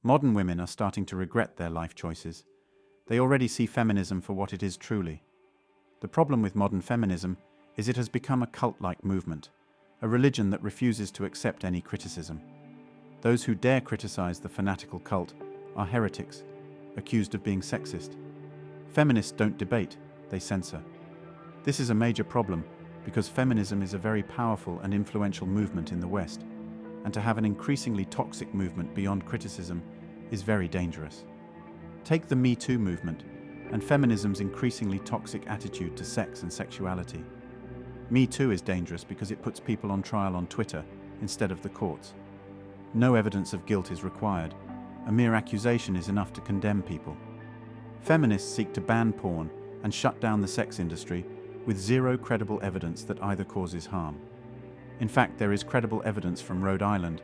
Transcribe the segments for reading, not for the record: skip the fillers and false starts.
Modern women are starting to regret their life choices. They already see feminism for what it is truly. The problem with modern feminism is it has become a cult-like movement, a religion that refuses to accept any criticism. Those who dare criticize the fanatical cult are heretics, accused of being sexist. Feminists don't debate, they censor. This is a major problem because feminism is a very powerful and influential movement in the West, and to have an increasingly toxic movement beyond criticism is very dangerous. Take the Me Too movement and feminism's increasingly toxic attitude to sex and sexuality. Me Too is dangerous because it puts people on trial on Twitter instead of the courts. No evidence of guilt is required. A mere accusation is enough to condemn people. Feminists seek to ban porn and shut down the sex industry with zero credible evidence that either causes harm. In fact, there is credible evidence from Rhode Island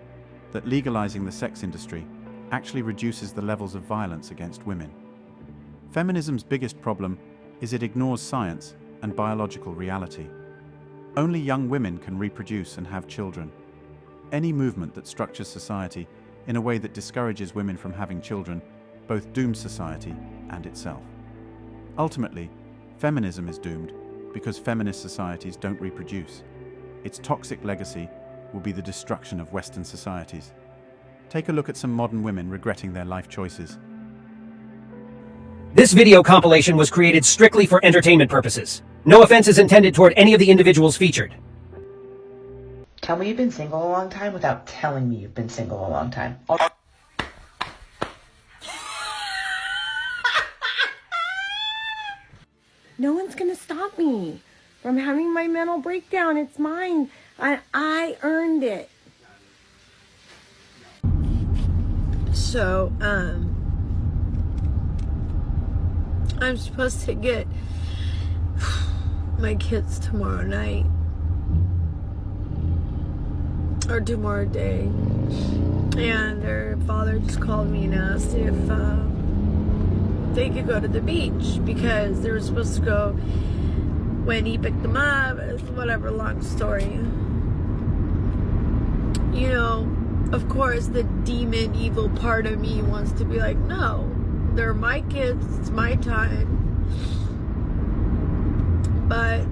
that legalizing the sex industry actually reduces the levels of violence against women. Feminism's biggest problem is it ignores science and biological reality. Only young women can reproduce and have children. Any movement that structures society in a way that discourages women from having children both dooms society and itself. Ultimately, feminism is doomed because feminist societies don't reproduce. Its toxic legacy will be the destruction of Western societies. Take a look at some modern women regretting their life choices. This video compilation was created strictly for entertainment purposes. No offense is intended toward any of the individuals featured. Tell me you've been single a long time without telling me you've been single a long time. No one's gonna stop me from having my mental breakdown. It's mine. I earned it. So, I'm supposed to get my kids tomorrow night. Or tomorrow day. And their father just called me and asked if they could go to the beach because they were supposed to go when he picked them up. Whatever, long story. You know, of course, the demon, evil part of me wants to be like, no, they're my kids, it's my time. But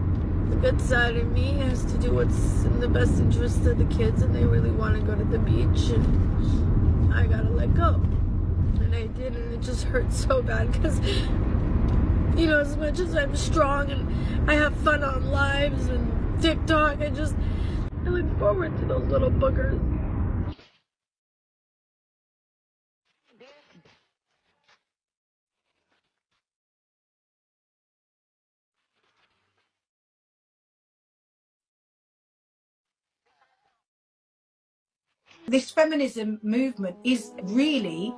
the good side of me has to do what's in the best interest of the kids, and they really want to go to the beach, and I gotta let go. And I did, and it just hurts so bad because, you know, as much as I'm strong and I have fun on lives and TikTok, I look forward to those little boogers. This feminism movement is really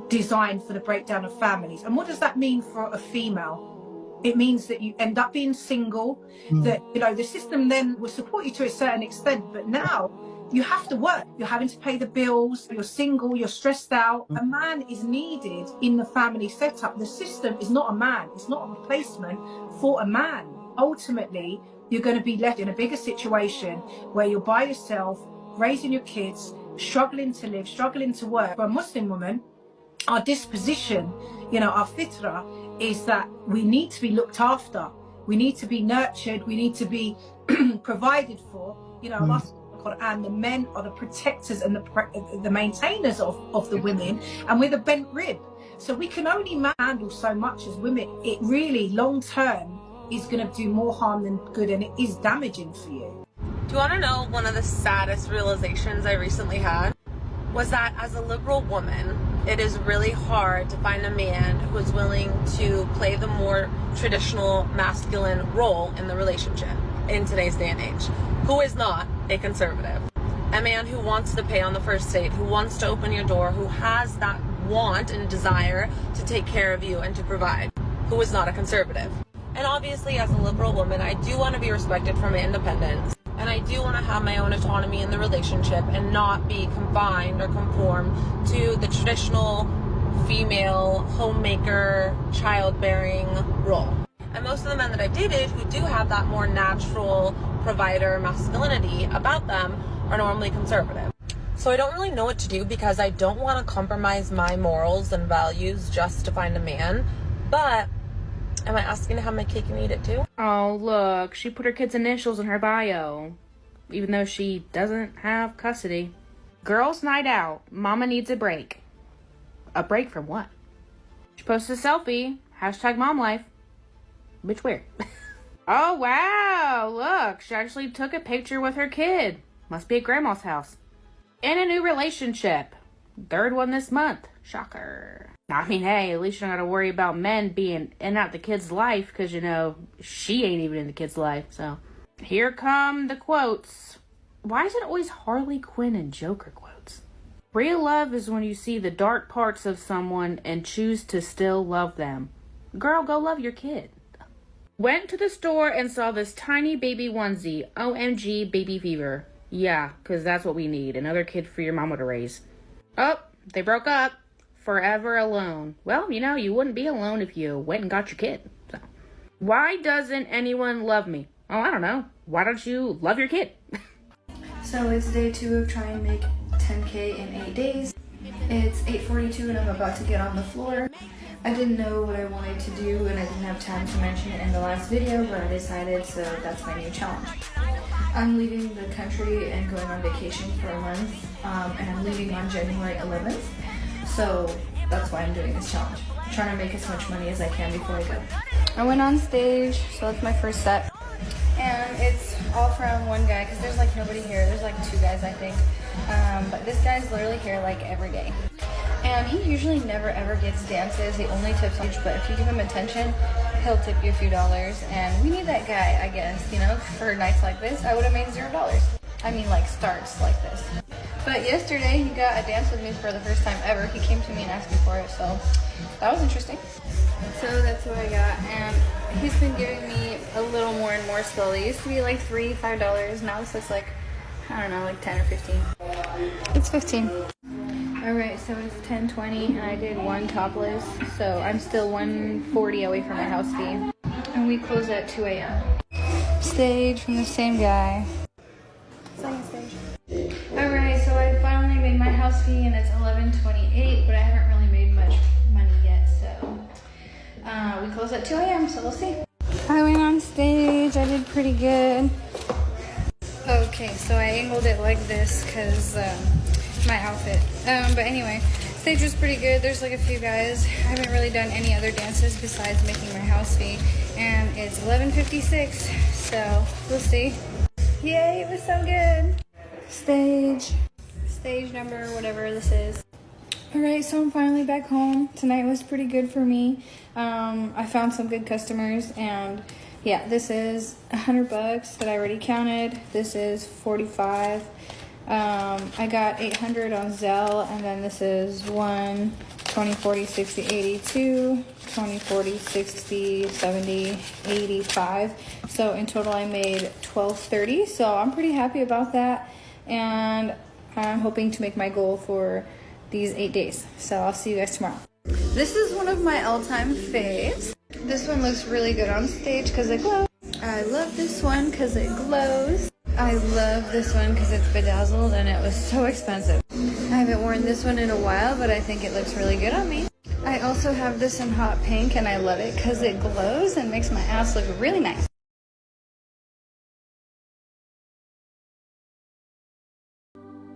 designed for the breakdown of families. And what does that mean for a female? It means that you end up being single, that, you know, the system then will support you to a certain extent, but now you have to work. You're having to pay the bills, you're single, you're stressed out. A man is needed in the family setup. The system is not a man, it's not a replacement for a man. Ultimately, you're going to be left in a bigger situation where you're by yourself, raising your kids, struggling to live, struggling to work. For a Muslim woman, our disposition, you know, our fitra is that we need to be looked after. We need to be nurtured. We need to be provided for. You know, Allah Quran, the men are the protectors and the maintainers of the women, and we're the bent rib. So we can only handle so much as women. It really, long term, is going to do more harm than good, and it is damaging for you. Do you want to know one of the saddest realizations I recently had? Was that as a liberal woman, it is really hard to find a man who's willing to play the more traditional masculine role in the relationship in today's day and age, who is not a conservative. A man who wants to pay on the first date, who wants to open your door, who has that want and desire to take care of you and to provide, who is not a conservative. And obviously, as a liberal woman, I do want to be respected for my independence. And I do want to have my own autonomy in the relationship and not be confined or conform to the traditional female homemaker, childbearing role. And most of the men that I've dated who do have that more natural provider masculinity about them are normally conservative. So I don't really know what to do because I don't want to compromise my morals and values just to find a man. But am I asking to have my cake and eat it too? Oh, look, she put her kid's initials in her bio, even though she doesn't have custody. Girls' night out. Mama needs a break. A break from what? She posted a selfie. Hashtag mom life. Bitch, where? Oh, wow. Look, she actually took a picture with her kid. Must be at grandma's house. In a new relationship. Third one this month. Shocker. I mean, hey, at least you don't gotta worry about men being in and out the kid's life, because, you know, she ain't even in the kid's life, so. Here come the quotes. Why is it always Harley Quinn and Joker quotes? Real love is when you see the dark parts of someone and choose to still love them. Girl, go love your kid. Went to the store and saw this tiny baby onesie. OMG, baby fever. Yeah, because that's what we need. Another kid for your mama to raise. Oh, they broke up. Forever alone. Well, you know, you wouldn't be alone if you went and got your kid. So, why doesn't anyone love me? Oh, I don't know. Why don't you love your kid? So it's day 2 of trying to make 10K in 8 days. It's 8:42 and I'm about to get on the floor. I didn't know what I wanted to do and I didn't have time to mention it in the last video, but I decided, so that's my new challenge. I'm leaving the country and going on vacation for a month, and I'm leaving on January 11th. So that's why I'm doing this challenge. I'm trying to make as much money as I can before I go. I went on stage, so that's my first set. And it's all from one guy, because there's like nobody here. There's like 2 guys, I think. But this guy's literally here like every day. And he usually never ever gets dances. He only tips on each, but if you give him attention, he'll tip you a few dollars. And we need that guy, I guess, you know, for nights like this. I would have made $0. I mean, like starts like this. But yesterday he got a dance with me for the first time ever. He came to me and asked me for it, so that was interesting. So that's what I got, and he's been giving me a little more and more slowly. It used to be like $3, $5. Now this looks like, I don't know, like 10 or 15. It's 15. Alright, so it's 10:20 and I did 1 topless, so I'm still 140 away from my house fee. And we close at 2 a.m. Stage from the same guy. Second stage. Alright, so I finally made my house fee and it's $11.28, but I haven't really made much money yet, so we close at 2 a.m., so we'll see. I went on stage, I did pretty good. Okay, so I angled it like this because my outfit. But anyway, stage was pretty good. There's like a few guys. I haven't really done any other dances besides making my house fee, and it's 11:56, so we'll see. Yay, it was so good. Stage number, whatever this is. Alright, so I'm finally back home. Tonight was pretty good for me. I found some good customers, and yeah, this is $100 that I already counted. This is 45. I got 800 on Zelle, and then this is 1, 20, 40, 60, 82, 20, 40, 60, 70, 85. So in total I made $12.30, so I'm pretty happy about that, and I'm hoping to make my goal for these 8 days. So I'll see you guys tomorrow. This is one of my all-time faves. This one looks really good on stage because it glows. I love this one because it glows. I love this one because it's bedazzled and it was so expensive. I haven't worn this one in a while, but I think it looks really good on me. I also have this in hot pink and I love it because it glows and makes my ass look really nice.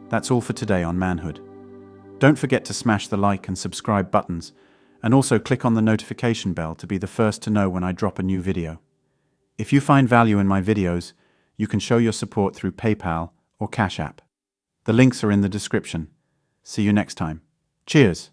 That's all for today on Manhood. Don't forget to smash the like and subscribe buttons, and also click on the notification bell to be the first to know when I drop a new video. If you find value in my videos, you can show your support through PayPal or Cash App. The links are in the description. See you next time. Cheers!